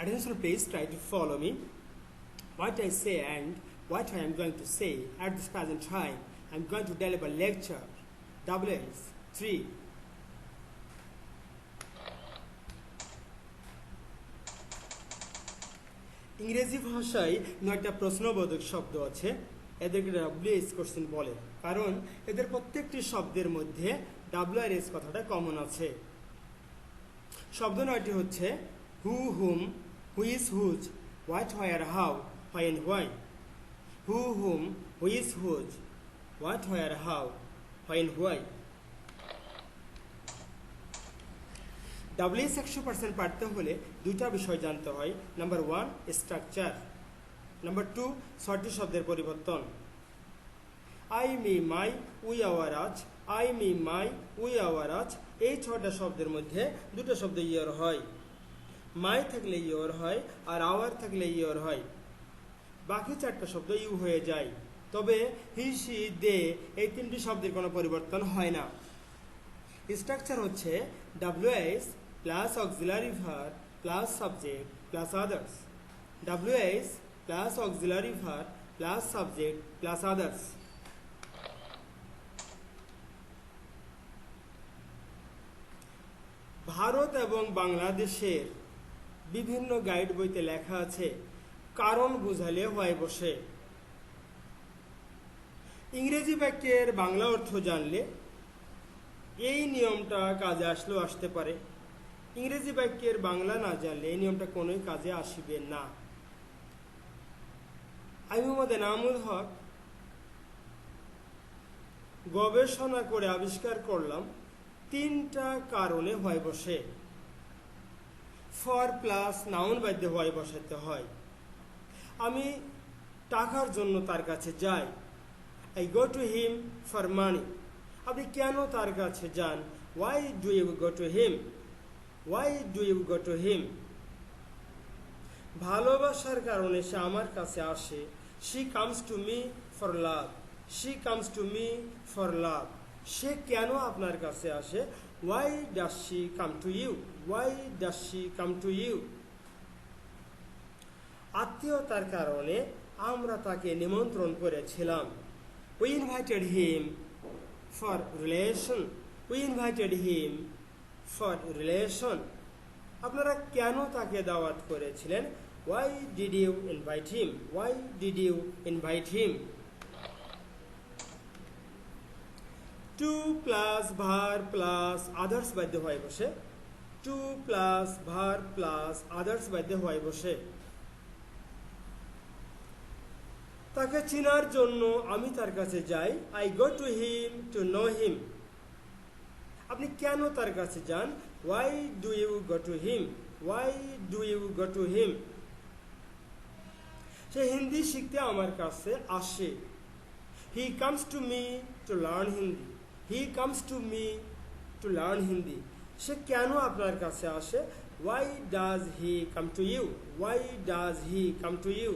attention please, try to follow me. What I say and what I am going to say at this present time. I am going to deliver lecture WS3. ইংরেজি ভাষায় 9টা প্রশ্নবোধক শব্দ আছে, এদেরকে WS question বলে, কারণ এদের প্রত্যেকটি শব্দের মধ্যে WRS কথাটা কমন আছে। শব্দ 9টি হচ্ছে who, whom, who is, whose, what, where, how, why and why. Who, whom, who is, whose, what, where, how, why and why. WS 100% পারতে হলে দুইটা বিষয় জানতে হয়। নাম্বার 1 স্ট্রাকচার, নাম্বার 2 ছয়টি শব্দের পরিবর্তন। I, me, my, we, our, us. I, me, my, we, our, us, এই 6টা শব্দের মধ্যে দুটো শব্দ ইয়র হয়। মাই থাকলে ইয়র হয় আর আওয়ার থাকলে ইয়র হয়। বাকি 4টা শব্দ ইউ হয়ে যায়। তবে হি, সি, দে এই 3টি শব্দের কোনো পরিবর্তন হয় না। স্ট্রাকচার হচ্ছে WS plus auxiliary verb plus subject plus others. WS plus auxiliary verb plus subject plus others. Bharat এবং বাংলাদেশের বিভিন্ন গাইড বইতে লেখা আছে কারণ বুঝালে হয় বসে। ইংরেজি বাক্যের বাংলা অর্থ জানলে এই নিয়মটা কাজে আসলেও আসতে পারে। ইংরেজি বাক্যের বাংলা না জানলে এই নিয়মটা কোনোই কাজে আসবে না। আমি মোহাম্মদ এনামুল হক গবেষণা করে আবিষ্কার করলাম 3টা কারণে হয় বসে। ফর প্লাস নাউন বাদ্যে হয় বসাতে হয়। আমি টাকার জন্য তার কাছে যাই। I go to him for money. আপনি কেন তার কাছে যান? Why do you go to him? Why do you go to him? ভালোবাসার কারণে সে আমার কাছে আসে। She comes to me for love. She comes to me for love. সে কেন আপনার কাছে আসে? Why does she come to you? Why does she come to you? আত্মীয়তার কারণে আমরা তাকে নিমন্ত্রণ করেছিলাম। We invited him for relation. We invited him for relation. আপনারা কেন তাকে দাওয়াত করেছিলেন? Why did you invite him? Why did you invite him? 2 plus verb plus others বাদ্যে হয় বসে। 2 plus verb plus others বাদ্যে হয় বসে। তাকে চিনার জন্য আমি তার কাছে যাই। I go to him to know him. আপনি কেন তার কাছে যান? Why do you go to him? Why do you go to him? সে হিন্দি শিখতে আমার কাছে আসে। He comes to me to learn Hindi. He comes to me to learn Hindi. সে কেন আপনার কাছে আসে? Why does he come to you? Why does he come to you?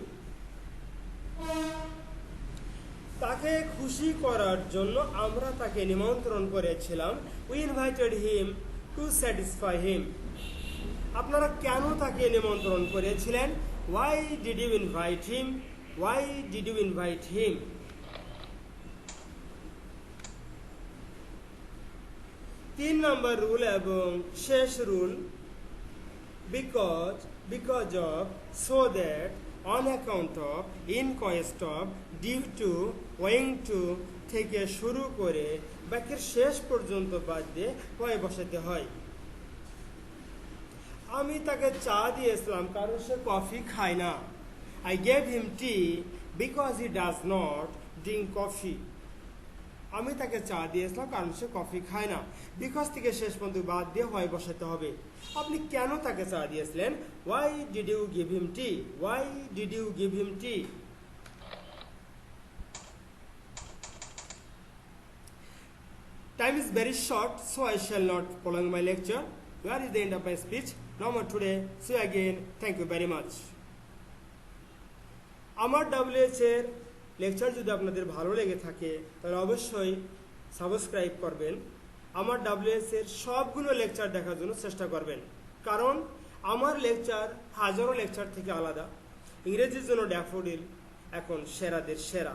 তাকে খুশি করার জন্য আমরা তাকে নিমন্ত্রণ করেছিলাম। We invited him to satisfy him. আপনারা কেন তাকে নিমন্ত্রণ করেছিলেন? Why did you invite him? Why did you invite him? 3 number rule এবং শেষ rule because of, so that, on account of, in quest of, due to, owing to থেকে শুরু করে বাক্যের শেষ পর্যন্ত বাদ দিয়ে হয় বসাতে হয়। আমি তাকে চা দিয়েছিলাম কারণ সে কফি খায় না। I gave him tea because he does not drink coffee. আমি তাকে চা দিয়েছিলাম কারণ সে কফি খায় না। বিকজ থেকে শেষ পর্যন্ত বাদ দিয়ে হয় বসাতে হবে। আপনি কেন তাকে চা দিয়েছিলেন? Why did you give him tea? Why did you give him tea? Time is very short, so I shall not prolong my lecture. Where is the end of my speech? No more today. See you again. Thank you very much. আমার WS এর lecture যদি আপনাদের ভালো লেগে থাকে তাহলে অবশ্যই subscribe করবেন। আমার WS এর সবগুলো লেকচার দেখার জন্য চেষ্টা করবেন, কারণ আমার লেকচার হাজারো লেকচার থেকে আলাদা। ইংরেজির জন্য ড্যাফোডিল এখন সেরাদের সেরা।